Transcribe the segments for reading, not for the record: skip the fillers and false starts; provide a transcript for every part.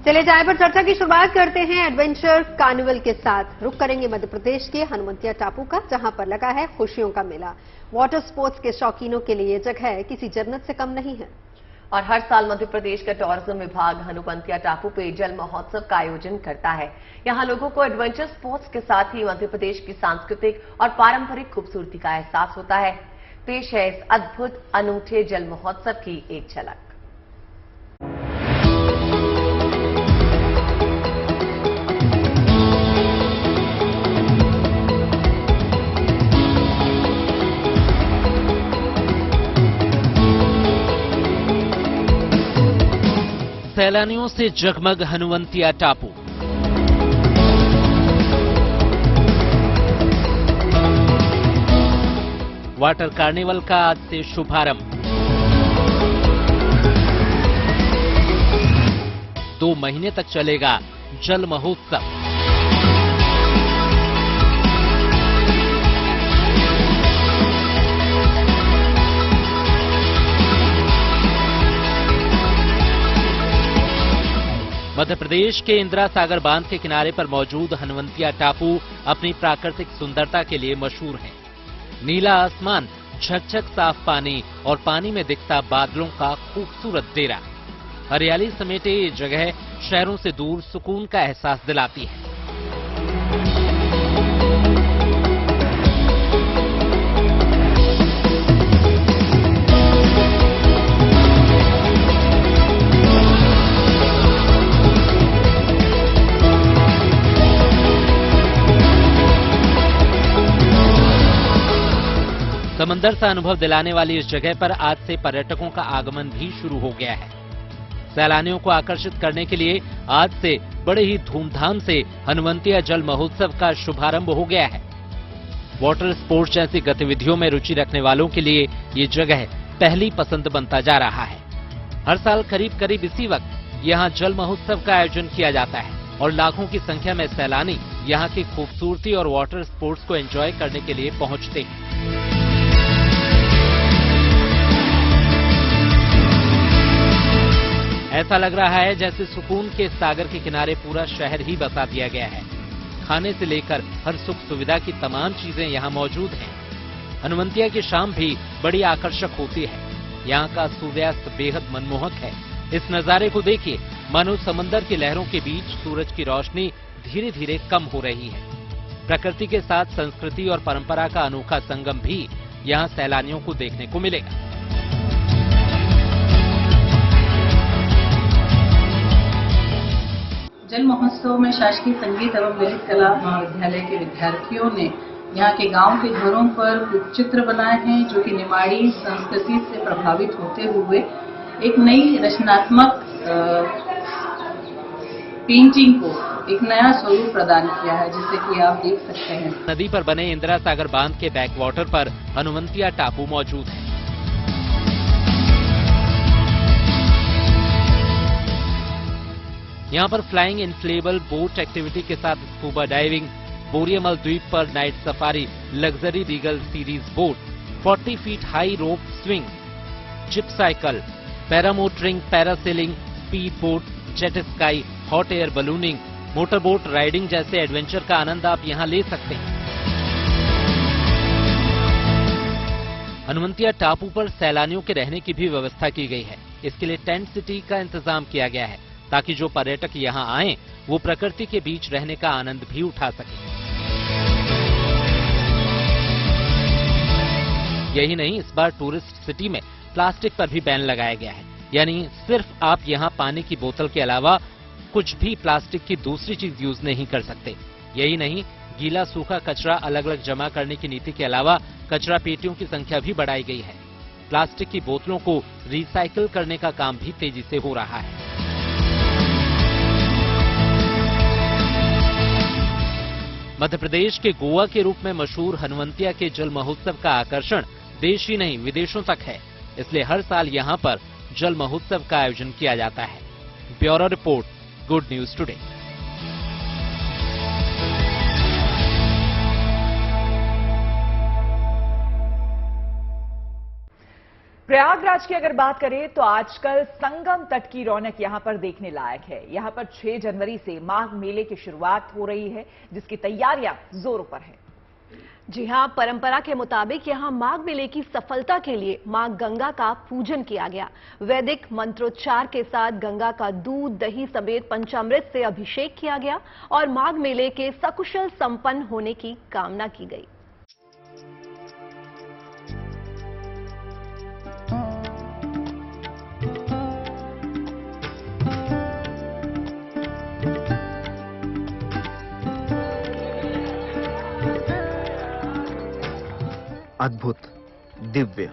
चले जाए पर चर्चा की शुरुआत करते हैं एडवेंचर कार्निवल के साथ। रुक करेंगे मध्य प्रदेश के हनुवंतिया टापू का, जहां पर लगा है खुशियों का मेला। वाटर स्पोर्ट्स के शौकीनों के लिए जगह किसी जन्नत से कम नहीं है। और हर साल मध्य प्रदेश का टूरिज्म विभाग हनुवंतिया टापू पे जल महोत्सव का आयोजन करता है। यहां लोगों को एडवेंचर स्पोर्ट्स के साथ ही मध्य प्रदेश की सांस्कृतिक और पारंपरिक खूबसूरती का एहसास होता है। पेश है इस अद्भुत अनूठे जल महोत्सव की एक झलक। सैलानियों से जगमग हनुवंतिया टापू। वाटर कार्निवल का आज से शुभारंभ। 2 महीने तक चलेगा जल महोत्सव। मध्य प्रदेश के इंदिरा सागर बांध के किनारे पर मौजूद हनुवंतिया टापू अपनी प्राकृतिक सुंदरता के लिए मशहूर है। नीला आसमान, झकझक साफ पानी और पानी में दिखता बादलों का खूबसूरत डेरा। हरियाली समेटे ये जगह शहरों से दूर सुकून का एहसास दिलाती है। समंदर सा अनुभव दिलाने वाली इस जगह पर आज से पर्यटकों का आगमन भी शुरू हो गया है। सैलानियों को आकर्षित करने के लिए आज से बड़े ही धूमधाम से हनुवंतिया जल महोत्सव का शुभारंभ हो गया है। वाटर स्पोर्ट्स जैसी गतिविधियों में रुचि रखने वालों के लिए ये जगह पहली पसंद बनता जा रहा है। हर साल करीब करीब इसी वक्त यहाँ जल महोत्सव का आयोजन किया जाता है और लाखों की संख्या में सैलानी यहाँ की खूबसूरती और वाटर स्पोर्ट्स को एंजॉय करने के लिए पहुंचते हैं। ऐसा लग रहा है जैसे सुकून के सागर के किनारे पूरा शहर ही बसा दिया गया है। खाने से लेकर हर सुख सुविधा की तमाम चीजें यहाँ मौजूद हैं। हनुवंतिया की शाम भी बड़ी आकर्षक होती है। यहाँ का सूर्यास्त बेहद मनमोहक है। इस नजारे को देखिए, मानो समंदर की लहरों के बीच सूरज की रोशनी धीरे धीरे कम हो रही है। प्रकृति के साथ संस्कृति और परंपरा का अनोखा संगम भी यहाँ सैलानियों को देखने को मिलेगा। जल महोत्सव में शासकीय संगीत एवं ललित कला महाविद्यालय के विद्यार्थियों ने यहाँ के गांव के घरों पर चित्र बनाए हैं, जो कि निमाड़ी संस्कृति से प्रभावित होते हुए एक नई रचनात्मक पेंटिंग को एक नया स्वरूप प्रदान किया है, जिसे कि आप देख सकते हैं। नदी पर बने इंदिरा सागर बांध के बैकवाटर पर हनुवंतिया टापू मौजूद है। यहाँ पर फ्लाइंग इन्फ्लेबल बोट एक्टिविटी के साथ स्कूबा डाइविंग, बोरियमल द्वीप पर night safari, luxury regal series boat, 40 feet high rope swing, zip cycle, paramotoring, parasailing, speed boat, jet ski, hot air ballooning, motor boat riding जैसे एडवेंचर का आनंद आप यहाँ ले सकते हैं। हनुवंतिया टापू पर सैलानियों के रहने की भी व्यवस्था की गई है। इसके लिए टेंट सिटी का इंतजाम किया गया है, ताकि जो पर्यटक यहाँ आएं वो प्रकृति के बीच रहने का आनंद भी उठा सकें। यही नहीं, इस बार टूरिस्ट सिटी में प्लास्टिक पर भी बैन लगाया गया है। यानी सिर्फ आप यहाँ पानी की बोतल के अलावा कुछ भी प्लास्टिक की दूसरी चीज यूज नहीं कर सकते। यही नहीं, गीला सूखा कचरा अलग अलग जमा करने की नीति के अलावा कचरा पेटियों की संख्या भी बढ़ाई गई है। प्लास्टिक की बोतलों को रिसाइकिल करने का काम भी तेजी से हो रहा है। मध्य प्रदेश के गोवा के रूप में मशहूर हनुवंतिया के जल महोत्सव का आकर्षण देश ही नहीं विदेशों तक है। इसलिए हर साल यहाँ पर जल महोत्सव का आयोजन किया जाता है। Bureau report, good news today. Prayagraj की अगर बात करें तो आजकल संगम तट की रौनक यहां पर देखने लायक है। यहां पर 6 जनवरी से माघ मेले की शुरुआत हो रही है, जिसकी तैयारियां जोरों पर है। जी हां, परंपरा के मुताबिक यहां माघ मेले की सफलता के लिए मां गंगा का पूजन किया गया। वैदिक मंत्रोच्चार के साथ गंगा का दूध, दही समेत पंचामृत से अभिषेक किया गया और माघ मेले के सकुशल संपन्न होने की कामना की गई। अद्भुत, दिव्य।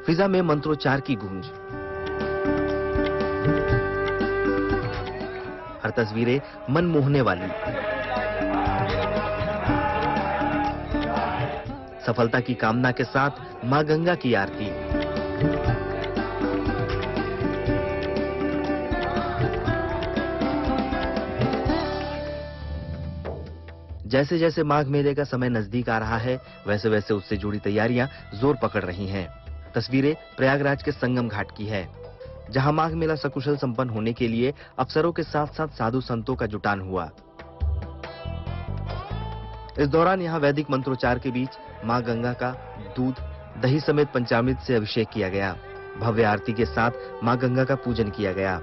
फिजा में मंत्रोच्चार की गूंज। हर तस्वीरें मन मोहने वाली। सफलता की कामना के साथ मां गंगा की आरती। जैसे जैसे माघ मेले का समय नजदीक आ रहा है, वैसे वैसे उससे जुड़ी तैयारियां जोर पकड़ रही हैं। तस्वीरें प्रयागराज के संगम घाट की है, जहां माघ मेला सकुशल संपन्न होने के लिए अफसरों के साथ साथ साधु संतों का जुटान हुआ। इस दौरान यहां वैदिक मंत्रोच्चार के बीच मां गंगा का दूध, दही समेत पंचामृत से अभिषेक किया गया। भव्य आरती के साथ मां गंगा का पूजन किया गया।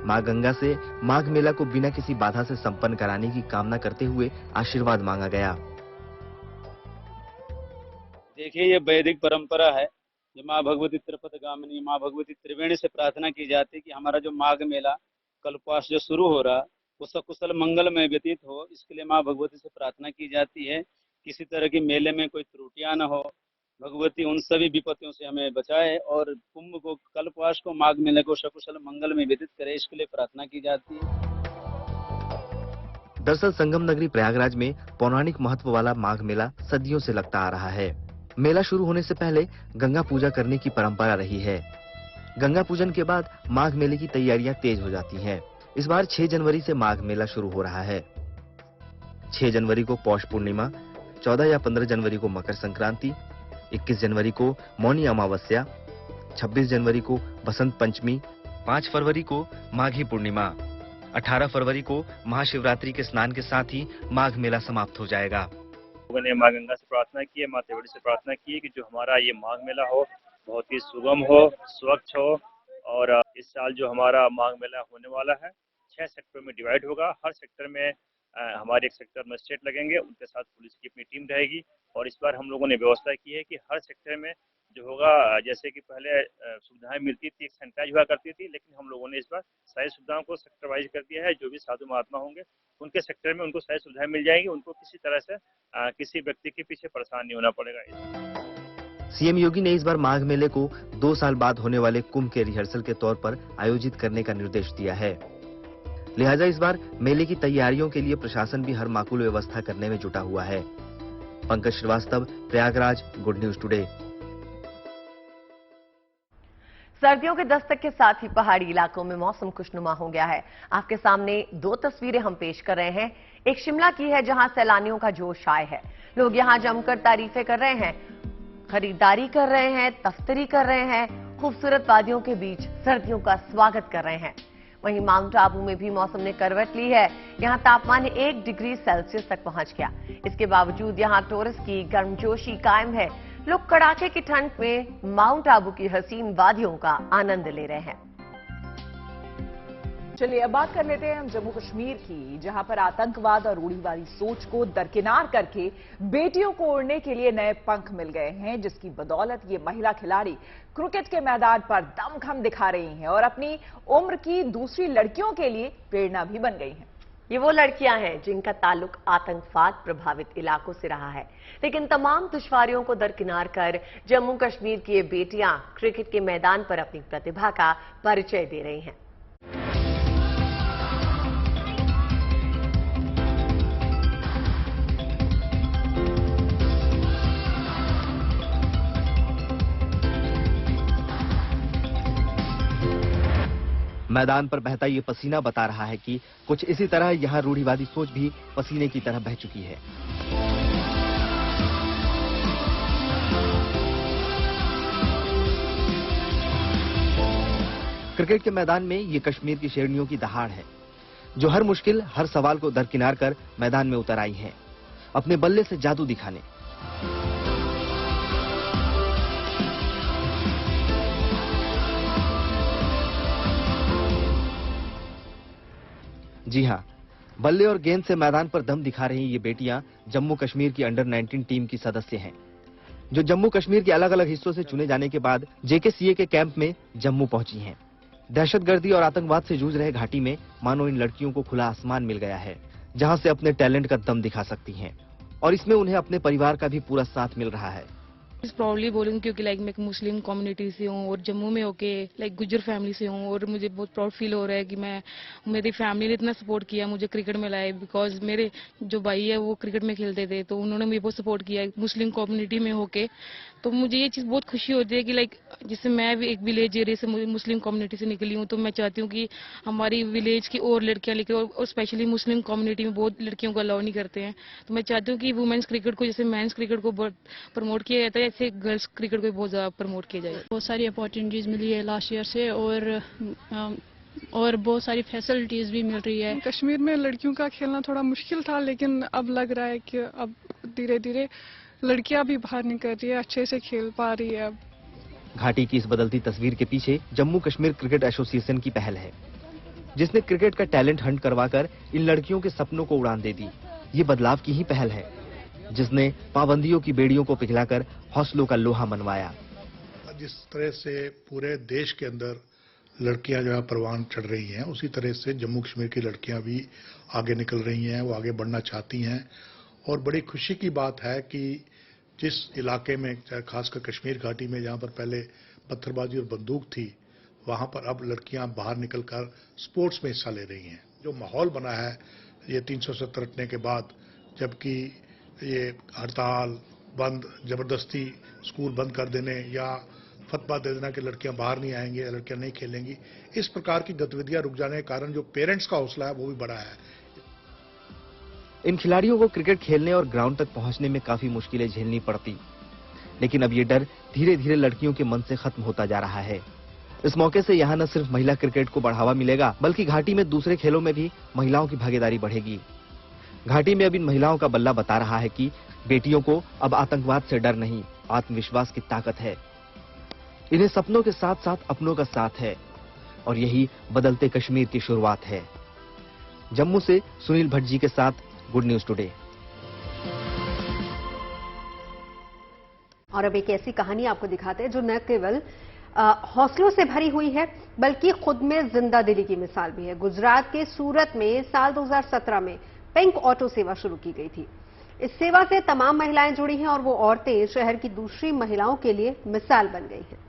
मां गंगा से माघ मेला को बिना किसी बाधा से संपन्न कराने की कामना करते हुए आशीर्वाद मांगा गया। देखिए, ये वैदिक परंपरा है। ये मां भगवती त्रिपथ गामिनी, मां भगवती त्रिवेणी से प्रार्थना की जाती है कि हमारा जो माघ मेला कल्पवास जो शुरू हो रहा वो सकुशल मंगल में व्यतीत हो। इसके लिए मां भगवती से प्रार्थना की जाती है, किसी तरह की मेले में कोई त्रुटियां न हो। भगवती उन सभी विपत्तियों से हमें बचाए और कुंभ को, कल्पवास को, माघ मेले को सकुशल मंगल में व्यतीत करे, इसके लिए प्रार्थना की जाती है। दरअसल संगम नगरी प्रयागराज में पौराणिक महत्व वाला माघ मेला सदियों से लगता आ रहा है। मेला शुरू होने से पहले गंगा पूजा करने की परंपरा रही है। गंगा पूजन के बाद माघ मेले की तैयारियां तेज हो जाती हैं। इस बार 6 जनवरी से माघ मेला शुरू हो रहा है। 6 जनवरी को पौष पूर्णिमा, 14 या 15 जनवरी को मकर संक्रांति, 21 जनवरी को मौनी अमावस्या, 26 जनवरी को बसंत पंचमी, 5 फरवरी को माघी पूर्णिमा, 18 फरवरी को महाशिवरात्रि के स्नान के साथ ही माघ मेला समाप्त हो जाएगा। लोगों ने मां गंगा से प्रार्थना की है, मां त्रिवेणी से प्रार्थना की है कि जो हमारा ये माघ मेला हो बहुत ही सुगम हो, स्वच्छ हो। और इस साल जो हमारा माघ मेला होने वाला है 6 सेक्टर में डिवाइड होगा। हर सेक्टर में हमारे एक सेक्टर मजिस्ट्रेट लगेंगे, उनके साथ पुलिस की अपनी टीम रहेगी। और इस बार हम लोगों ने व्यवस्था की है कि हर सेक्टर में जो होगा, जैसे कि पहले सुविधाएं मिलती थी, एक सैनिटाइज हुआ करती थी, लेकिन हम लोगों ने इस बार सारी सुविधाओं को सेक्टर वाइज कर दिया है। जो भी साधु महात्मा होंगे उनके सेक्टर में उनको सारी सुविधाएं मिल जाएंगी। उनको किसी तरह से किसी व्यक्ति के पीछे परेशान नहीं होना पड़ेगा। सीएम योगी ने इस बार माघ मेले को 2 साल बाद होने वाले कुंभ के रिहर्सल के तौर पर आयोजित करने का निर्देश दिया है। लिहाजा इस बार मेले की तैयारियों के लिए प्रशासन भी हर माकूल व्यवस्था करने में जुटा हुआ है। Pankaj Srivastava, Prayagraj, good news today. सर्दियों के दस्तक के साथ ही पहाड़ी इलाकों में मौसम खुशनुमा हो गया है। आपके सामने 2 तस्वीरें हम पेश कर रहे हैं। एक शिमला की है, जहां सैलानियों का जोश आए है। लोग यहां जमकर तारीफें कर रहे हैं, खरीदारी कर रहे हैं, तफ्तरी कर रहे हैं, खूबसूरत वादियों के बीच सर्दियों का स्वागत कर रहे हैं। वहीं माउंट आबू में भी मौसम ने करवट ली है। यहां तापमान 1 डिग्री सेल्सियस तक पहुंच गया। इसके बावजूद यहां टूरिस्ट की गर्मजोशी कायम है। लोग कड़ाके की ठंड में माउंट आबू की हसीन वादियों का आनंद ले रहे हैं। चलिए अब बात कर लेते हैं हम जम्मू कश्मीर की, जहां पर आतंकवाद और रूढ़िवादी सोच को दरकिनार करके बेटियों को उड़ने के लिए नए पंख मिल गए हैं, जिसकी बदौलत ये महिला खिलाड़ी क्रिकेट के मैदान पर दमखम दिखा रही हैं और अपनी उम्र की दूसरी लड़कियों के लिए प्रेरणा भी बन गई हैं। ये वो लड़कियां हैं जिनका ताल्लुक आतंकवाद प्रभावित इलाकों से रहा है, लेकिन तमाम दुश्वारियों को दरकिनार कर जम्मू कश्मीर की ये बेटियां क्रिकेट के मैदान पर अपनी प्रतिभा का परिचय दे रही हैं। मैदान पर बहता ये पसीना बता रहा है कि कुछ इसी तरह यहाँ रूढ़िवादी सोच भी पसीने की तरह बह चुकी है। क्रिकेट के मैदान में ये कश्मीर की शेरनियों की दहाड़ है, जो हर मुश्किल, हर सवाल को दरकिनार कर मैदान में उतर आई हैं, अपने बल्ले से जादू दिखाने। जी हां, बल्ले और गेंद से मैदान पर दम दिखा रही ये बेटियां जम्मू कश्मीर की अंडर 19 टीम की सदस्य हैं, जो जम्मू कश्मीर के अलग अलग हिस्सों से चुने जाने के बाद जेकेसीए के कैंप में जम्मू पहुंची हैं। दहशतगर्दी और आतंकवाद से जूझ रहे घाटी में मानो इन लड़कियों को खुला आसमान मिल गया है, जहां से अपने टैलेंट का दम दिखा सकती हैं, और इसमें उन्हें अपने परिवार का भी पूरा साथ मिल रहा है। प्राउडली बोलूँगी क्योंकि मैं एक मुस्लिम कम्युनिटी से हूँ और जम्मू में होके गुज्जर फैमिली से हूँ, और मुझे बहुत प्राउड फील हो रहा है कि मेरी फैमिली ने इतना सपोर्ट किया, मुझे क्रिकेट में लाए। बिकॉज मेरे जो भाई है वो क्रिकेट में खेलते थे, तो उन्होंने मुझे बहुत सपोर्ट किया मुस्लिम कम्युनिटी में होके। तो मुझे ये चीज़ बहुत खुशी होती है कि जैसे मैं भी एक विलेज एरिया से मुस्लिम कम्युनिटी से निकली हूँ, तो मैं चाहती हूँ कि हमारी विलेज की और लड़कियाँ लेकर, और स्पेशली मुस्लिम कम्युनिटी में बहुत लड़कियों को अलाउ नहीं करते हैं, तो मैं चाहती हूँ कि वुमेन्स क्रिकेट को जैसे मेंस क्रिकेट को प्रमोट किया जाता है, ऐसे गर्ल्स क्रिकेट को बहुत ज़्यादा प्रमोट किया जाए। बहुत सारी अपॉर्चुनिटीज़ मिली है लास्ट ईयर से, और बहुत सारी फैसिलिटीज़ भी मिल रही है। कश्मीर में लड़कियों का खेलना थोड़ा मुश्किल था, लेकिन अब लग रहा है कि अब धीरे धीरे लड़कियां भी बाहर निकल रही है, अच्छे से खेल पा रही है। अब घाटी की इस बदलती तस्वीर के पीछे जम्मू कश्मीर क्रिकेट एसोसिएशन की पहल है, जिसने क्रिकेट का टैलेंट हंट करवाकर इन लड़कियों के सपनों को उड़ान दे दी। ये बदलाव की ही पहल है, जिसने पाबंदियों की बेड़ियों को पिघलाकर हौसलों का लोहा मनवाया। जिस तरह से पूरे देश के अंदर लड़कियां जो है परवान चढ़ रही हैं, उसी तरह से जम्मू कश्मीर की लड़कियां भी आगे निकल रही हैं, वो आगे बढ़ना चाहती हैं। और बड़ी खुशी की बात है कि जिस इलाके में, खासकर कश्मीर घाटी में, जहां पर पहले पत्थरबाजी और बंदूक थी, वहां पर अब लड़कियां बाहर निकलकर स्पोर्ट्स में हिस्सा ले रही हैं। जो माहौल बना है ये 370 हटने के बाद, जबकि ये हड़ताल, बंद, जबरदस्ती स्कूल बंद कर देने या फतवा दे देना कि लड़कियां बाहर नहीं आएंगी या लड़कियां नहीं खेलेंगी, इस प्रकार की गतिविधियां रुक जाने के कारण जो पेरेंट्स का हौसला है वो भी बढ़ा है। इन खिलाड़ियों को क्रिकेट खेलने और ग्राउंड तक पहुंचने में काफी मुश्किलें झेलनी पड़ती, लेकिन अब ये डर धीरे धीरे लड़कियों के मन से खत्म होता जा रहा है। इस मौके से यहाँ न सिर्फ महिला क्रिकेट को बढ़ावा मिलेगा, बल्कि घाटी में दूसरे खेलों में भी महिलाओं की भागीदारी बढ़ेगी। घाटी में अब इन महिलाओं का बल्ला बता रहा है कि बेटियों को अब आतंकवाद से डर नहीं, आत्मविश्वास की ताकत है। इन्हें सपनों के साथ साथ अपनों का साथ है, और यही बदलते कश्मीर की शुरुआत है। जम्मू से सुनील भट्ट जी के साथ गुड न्यूज टुडे। और अब एक ऐसी कहानी आपको दिखाते हैं जो न केवल हौसलों से भरी हुई है, बल्कि खुद में जिंदा दिली की मिसाल भी है। गुजरात के सूरत में साल 2017 में पिंक ऑटो सेवा शुरू की गई थी। इस सेवा से तमाम महिलाएं जुड़ी हैं और वो औरतें शहर की दूसरी महिलाओं के लिए मिसाल बन गई हैं।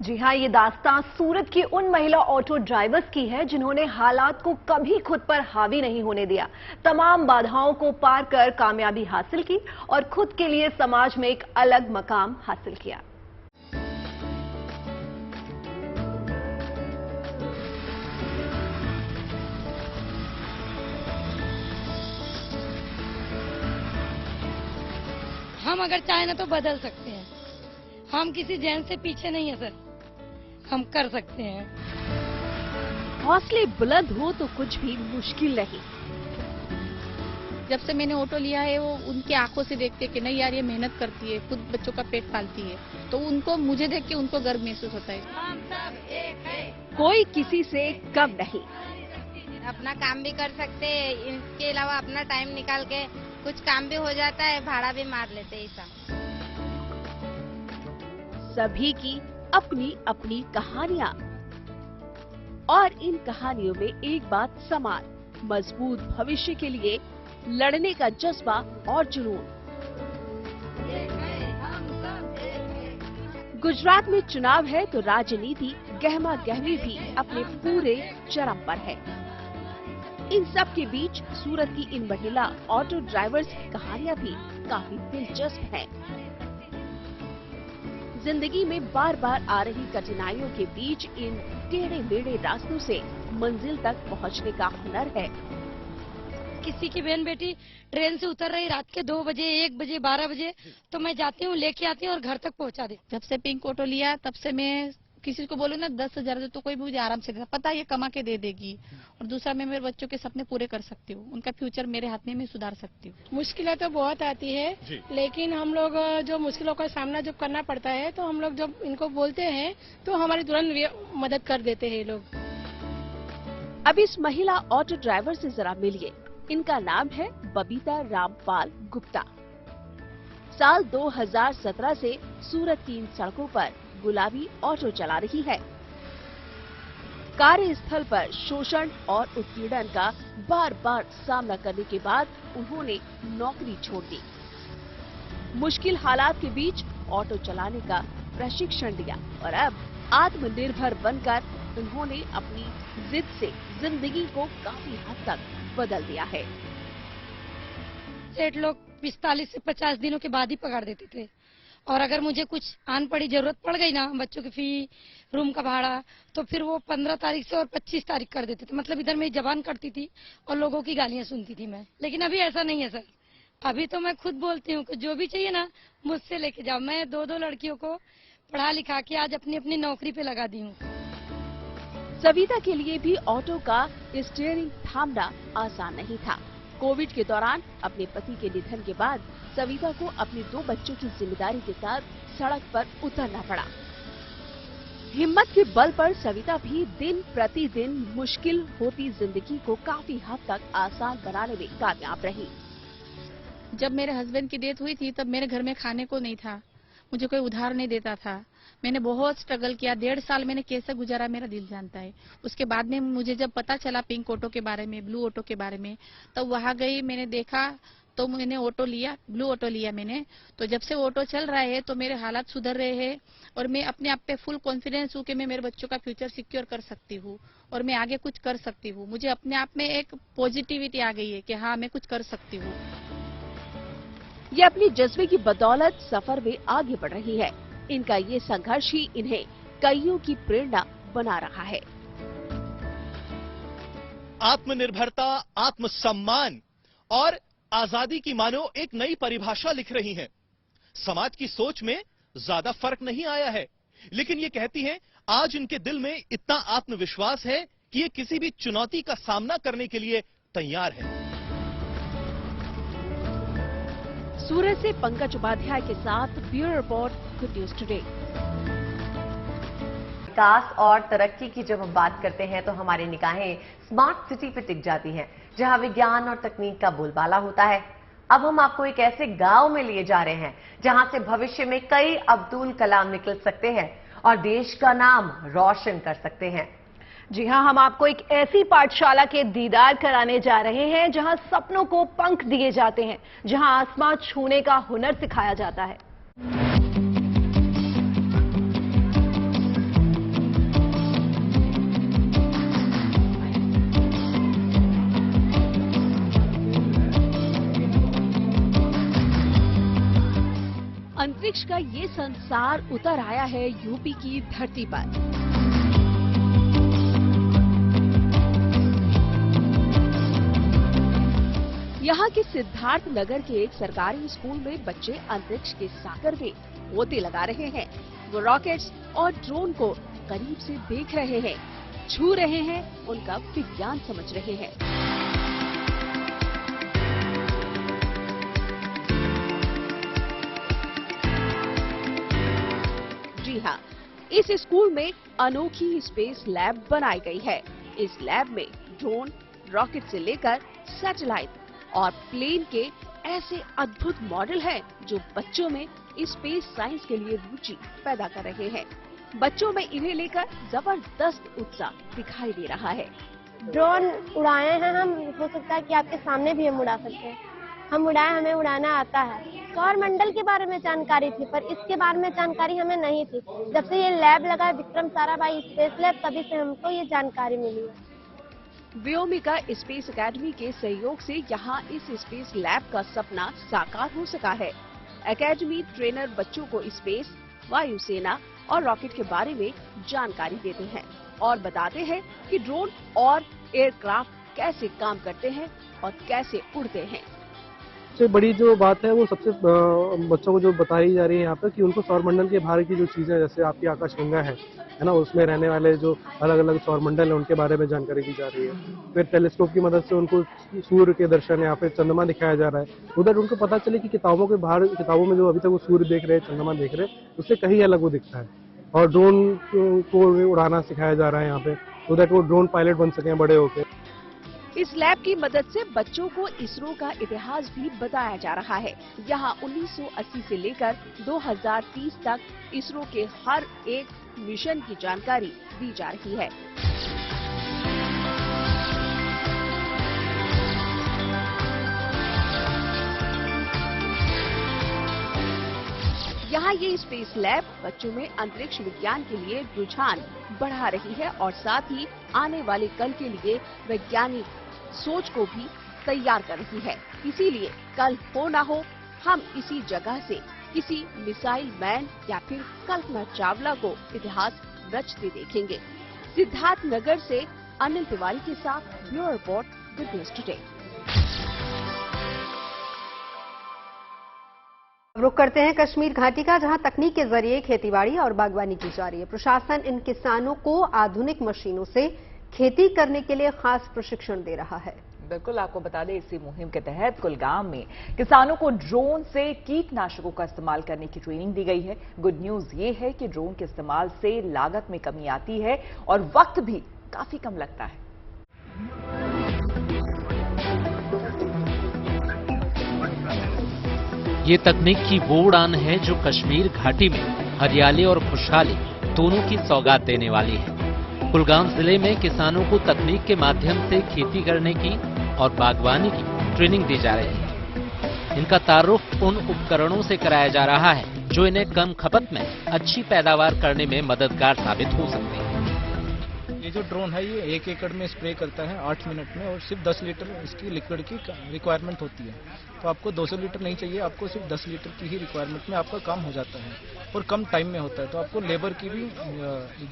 जी हां, ये दास्तां सूरत की उन महिला ऑटो ड्राइवर्स की है जिन्होंने हालात को कभी खुद पर हावी नहीं होने दिया, तमाम बाधाओं को पार कर कामयाबी हासिल की और खुद के लिए समाज में एक अलग मकाम हासिल किया। हम अगर चाहें ना तो बदल सकते हैं। हम किसी जेंट्स से पीछे नहीं है सर, हम कर सकते हैं। हौसले बुलंद हो तो कुछ भी मुश्किल नहीं। जब से मैंने ऑटो लिया है, वो उनकी आंखों से देखते कि नहीं यार ये मेहनत करती है, खुद बच्चों का पेट पालती है, तो उनको, मुझे देख के उनको गर्व महसूस होता है। हम सब एक है। कोई किसी से कम नहीं। अपना काम भी कर सकते हैं, इसके अलावा अपना टाइम निकाल के कुछ काम भी हो जाता है, भाड़ा भी मार लेते हैं। ऐसा सभी की अपनी अपनी कहानियां, और इन कहानियों में एक बात समान, मजबूत भविष्य के लिए लड़ने का जज्बा और जुनून। गुजरात में चुनाव है तो राजनीति गहमा गहमी भी अपने पूरे चरम पर है। इन सब के बीच सूरत की इन महिला ऑटो ड्राइवर्स की कहानियां भी काफी दिलचस्प हैं। जिंदगी में बार बार आ रही कठिनाइयों के बीच इन टेढ़े मेढ़े रास्तों से मंजिल तक पहुंचने का हुनर है। किसी की बहन बेटी ट्रेन से उतर रही रात के 2 बजे, 1 बजे, 12 बजे, तो मैं जाती हूँ, लेके आती हूँ और घर तक पहुँचा देती हूँ। जब से पिंक ऑटो लिया तब से मैं किसी को बोलूँ ना 10,000 तो कोई मुझे आराम से देता, पता है ये कमा के दे देगी। और दूसरा, मैं मेरे बच्चों के सपने पूरे कर सकती हूँ, उनका फ्यूचर मेरे हाथ में मैं सुधार सकती हूँ। मुश्किलें तो बहुत आती है, लेकिन हम लोग जो मुश्किलों का सामना जब करना पड़ता है तो हम लोग जब इनको बोलते हैं तो हमारी तुरंत मदद कर देते हैं ये लोग। अब इस महिला ऑटो ड्राइवर से जरा मिलिए। इनका नाम है बबीता रामपाल गुप्ता। साल 2017 से सूरत की इन सड़कों पर गुलाबी ऑटो चला रही है। कार्यस्थल पर शोषण और उत्पीड़न का बार बार सामना करने के बाद उन्होंने नौकरी छोड़ दी। मुश्किल हालात के बीच ऑटो चलाने का प्रशिक्षण लिया और अब आत्मनिर्भर बनकर उन्होंने अपनी जिद से जिंदगी को काफी हद तक बदल दिया है। सेठ लोग 45 से 50 दिनों के बाद ही पकड़ देते थे, और अगर मुझे कुछ आन पड़ी जरूरत पड़ गई ना, बच्चों की फी, रूम का भाड़ा, तो फिर वो 15 तारीख से और 25 तारीख कर देते थे। मतलब इधर मेरी जबान कटती थी और लोगों की गालियां सुनती थी मैं। लेकिन अभी ऐसा नहीं है सर, अभी तो मैं खुद बोलती हूँ कि जो भी चाहिए ना मुझसे लेके जाओ। मैं 2-2 लड़कियों को पढ़ा लिखा के आज अपनी अपनी नौकरी पे लगा दी हूँ। सविता के लिए भी ऑटो का स्टीयरिंग थामना आसान नहीं था। कोविड के दौरान अपने पति के निधन के बाद सविता को अपने 2 बच्चों की जिम्मेदारी के साथ सड़क पर उतरना पड़ा। हिम्मत के बल पर सविता भी दिन प्रतिदिन मुश्किल होती जिंदगी को काफी हद तक आसान बनाने में कामयाब रही। जब मेरे हस्बैंड की डेथ हुई थी तब मेरे घर में खाने को नहीं था, मुझे कोई उधार नहीं देता था। मैंने बहुत स्ट्रगल किया, 1.5 साल मैंने कैसे गुजारा मेरा दिल जानता है। उसके बाद में मुझे जब पता चला पिंक ऑटो के बारे में, ब्लू ऑटो के बारे में, तब वहाँ गई, मैंने देखा तो मैंने ऑटो लिया, ब्लू ऑटो लिया मैंने। तो जब से ऑटो चल रहा है तो मेरे हालात सुधर रहे हैं और मैं अपने आप पे फुल कॉन्फिडेंस हूँ कि मैं मेरे बच्चों का फ्यूचर सिक्योर कर सकती हूँ और मैं आगे कुछ कर सकती हूँ। मुझे अपने आप में एक पॉजिटिविटी आ गई है कि हाँ मैं कुछ कर सकती हूँ। ये अपनी जज्बे की बदौलत सफर में आगे बढ़ रही है। इनका ये संघर्ष ही इन्हें कईयों की प्रेरणा बना रहा है। आत्मनिर्भरता, आत्मसम्मान और आजादी की मानो एक नई परिभाषा लिख रही हैं। समाज की सोच में ज्यादा फर्क नहीं आया है, लेकिन ये कहती हैं आज इनके दिल में इतना आत्मविश्वास है कि ये किसी भी चुनौती का सामना करने के लिए तैयार है। सूरत से पंकज उपाध्याय के साथ bureau report, good news today. विकास और तरक्की की जब हम बात करते हैं तो हमारी निगाहें स्मार्ट सिटी पर टिक जाती हैं, जहां विज्ञान और तकनीक का बोलबाला होता है। अब हम आपको एक ऐसे गांव में लिए जा रहे हैं जहां से भविष्य में कई अब्दुल कलाम निकल सकते हैं और देश का नाम रोशन कर सकते हैं। जी हां, हम आपको एक ऐसी पाठशाला के दीदार कराने जा रहे हैं जहां सपनों को पंख दिए जाते हैं, जहां आसमान छूने का हुनर सिखाया जाता है। अंतरिक्ष का ये संसार उतर आया है यूपी की धरती पर। यहाँ के सिद्धार्थ नगर के एक सरकारी स्कूल में बच्चे अंतरिक्ष के सागर में गोते लगा रहे हैं। वो रॉकेट्स और ड्रोन को करीब से देख रहे हैं, छू रहे हैं, उनका विज्ञान समझ रहे हैं। जी हाँ, इस स्कूल में अनोखी स्पेस लैब बनाई गई है। इस लैब में ड्रोन, रॉकेट से लेकर सैटेलाइट और प्लेन के ऐसे अद्भुत मॉडल हैं जो बच्चों में स्पेस साइंस के लिए रुचि पैदा कर रहे हैं। बच्चों में इन्हें लेकर जबरदस्त उत्साह दिखाई दे रहा है। ड्रोन उड़ाए हैं हम, हो सकता है कि आपके सामने भी हम उड़ा सकते हैं। हम उड़ाए, हमें उड़ाना आता है। सौर मंडल के बारे में जानकारी थी, पर इसके बारे में जानकारी हमें नहीं थी। जब से ये लैब लगा है विक्रम साराभाई स्पेस लैब, तभी से हमको ये जानकारी मिली है। व्योमिका स्पेस एकेडमी के सहयोग से यहाँ इस स्पेस लैब का सपना साकार हो सका है। एकेडमी ट्रेनर बच्चों को स्पेस, वायुसेना और रॉकेट के बारे में जानकारी देते हैं और बताते हैं कि ड्रोन और एयरक्राफ्ट कैसे काम करते हैं और कैसे उड़ते हैं। सबसे बड़ी जो बात है वो सबसे बच्चों को जो बताई जा रही है यहाँ पर कि उनको सौरमंडल के बाहर की जो चीज़ें जैसे आपकी आकाशगंगा है ना, उसमें रहने वाले जो अलग अलग सौरमंडल है उनके बारे में जानकारी दी जा रही है। फिर टेलीस्कोप की मदद से उनको सूर्य के दर्शन या फिर चंद्रमा दिखाया जा रहा है, उधर उनको पता चले कि किताबों के बाहर, किताबों में जो अभी तक वो सूर्य देख रहे हैं, चंद्रमा देख रहे हैं, उससे कहीं अलग वो दिखता है। और ड्रोन को उड़ाना सिखाया जा रहा है यहाँ पे, so that वो ड्रोन पायलट बन सकें बड़े होकर। इस लैब की मदद से बच्चों को इसरो का इतिहास भी बताया जा रहा है। यहाँ 1980 से लेकर 2030 तक इसरो के हर एक मिशन की जानकारी दी जा रही है। यहाँ ये स्पेस लैब बच्चों में अंतरिक्ष विज्ञान के लिए रुझान बढ़ा रही है और साथ ही आने वाले कल के लिए वैज्ञानिक सोच को भी तैयार कर रही है। इसीलिए कल हो ना हो, हम इसी जगह से किसी मिसाइल मैन या फिर कल्पना चावला को इतिहास रचते देखेंगे। सिद्धार्थ नगर से अनिल तिवारी के साथ bureau report, good news today. रुक करते हैं कश्मीर घाटी का, जहां तकनीक के जरिए खेतीबाड़ी और बागवानी की जा रही है। प्रशासन इन किसानों को आधुनिक मशीनों से खेती करने के लिए खास प्रशिक्षण दे रहा है। बिल्कुल, आपको बता दें इसी मुहिम के तहत कुलगाम में किसानों को ड्रोन से कीटनाशकों का इस्तेमाल करने की ट्रेनिंग दी गई है। गुड न्यूज ये है कि ड्रोन के इस्तेमाल से लागत में कमी आती है और वक्त भी काफी कम लगता है। ये तकनीक की वो उड़ान है जो कश्मीर घाटी में हरियाली और खुशहाली दोनों की सौगात देने वाली है। कुलगाम जिले में किसानों को तकनीक के माध्यम से खेती करने की और बागवानी की ट्रेनिंग दी जा रही है। इनका तारुफ उन उपकरणों से कराया जा रहा है जो इन्हें कम खपत में अच्छी पैदावार करने में मददगार साबित हो सकते हैं। ये जो ड्रोन है ये 1 एकड़ में स्प्रे करता है 8 मिनट में और सिर्फ 10 लीटर इसकी लिक्विड की रिक्वायरमेंट होती है। तो आपको 200 लीटर नहीं चाहिए, आपको सिर्फ 10 लीटर की ही रिक्वायरमेंट में आपका काम हो जाता है और कम टाइम में होता है। तो आपको लेबर की भी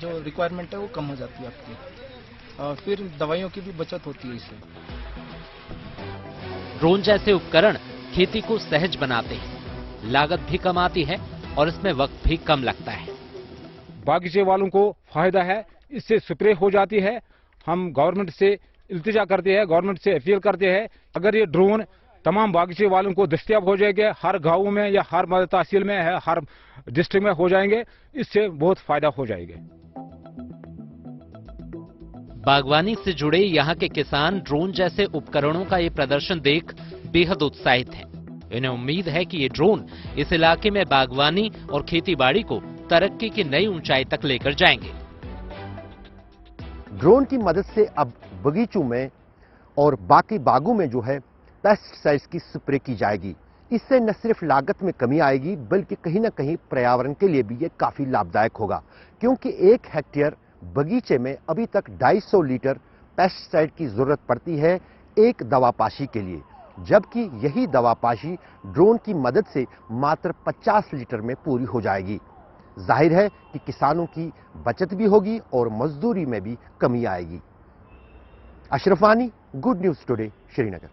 जो रिक्वायरमेंट है वो कम हो जाती है आपकी। फिर दवाइयों की भी बचत होती है इससे। ड्रोन जैसे उपकरण खेती को सहज बनाते हैं, लागत भी कम आती है और इसमें वक्त भी कम लगता है। बागीचे वालों को फायदा है, इससे स्प्रे हो जाती है। हम गवर्नमेंट से इल्तिजा करते हैं, गवर्नमेंट से अपील करते हैं, अगर ये ड्रोन तमाम बागीचे वालों को दस्तयाब हो जाएंगे, हर गांव में या हर तहसील में है, हर डिस्ट्रिक्ट में हो जाएंगे, इससे बहुत फायदा हो जाएगा। बागवानी से जुड़े यहाँ के किसान ड्रोन जैसे उपकरणों का ये प्रदर्शन देख बेहद उत्साहित हैं। इन्हें उम्मीद है कि ये ड्रोन इस इलाके में बागवानी और खेतीबाड़ी को तरक्की की नई ऊंचाई तक लेकर जाएंगे। ड्रोन की मदद से अब बगीचों में और बाकी बागों में जो है पेस्टिसाइड्स की स्प्रे की जाएगी। इससे न सिर्फ लागत में कमी आएगी बल्कि कहीं ना कहीं पर्यावरण के लिए भी ये काफ़ी लाभदायक होगा, क्योंकि 1 हेक्टेयर बगीचे में अभी तक 250 लीटर पेस्टिसाइड की जरूरत पड़ती है एक दवापाशी के लिए, जबकि यही दवापाशी ड्रोन की मदद से मात्र 50 लीटर में पूरी हो जाएगी। जाहिर है कि किसानों की बचत भी होगी और मजदूरी में भी कमी आएगी। अशरफ वानी, गुड न्यूज टुडे, श्रीनगर।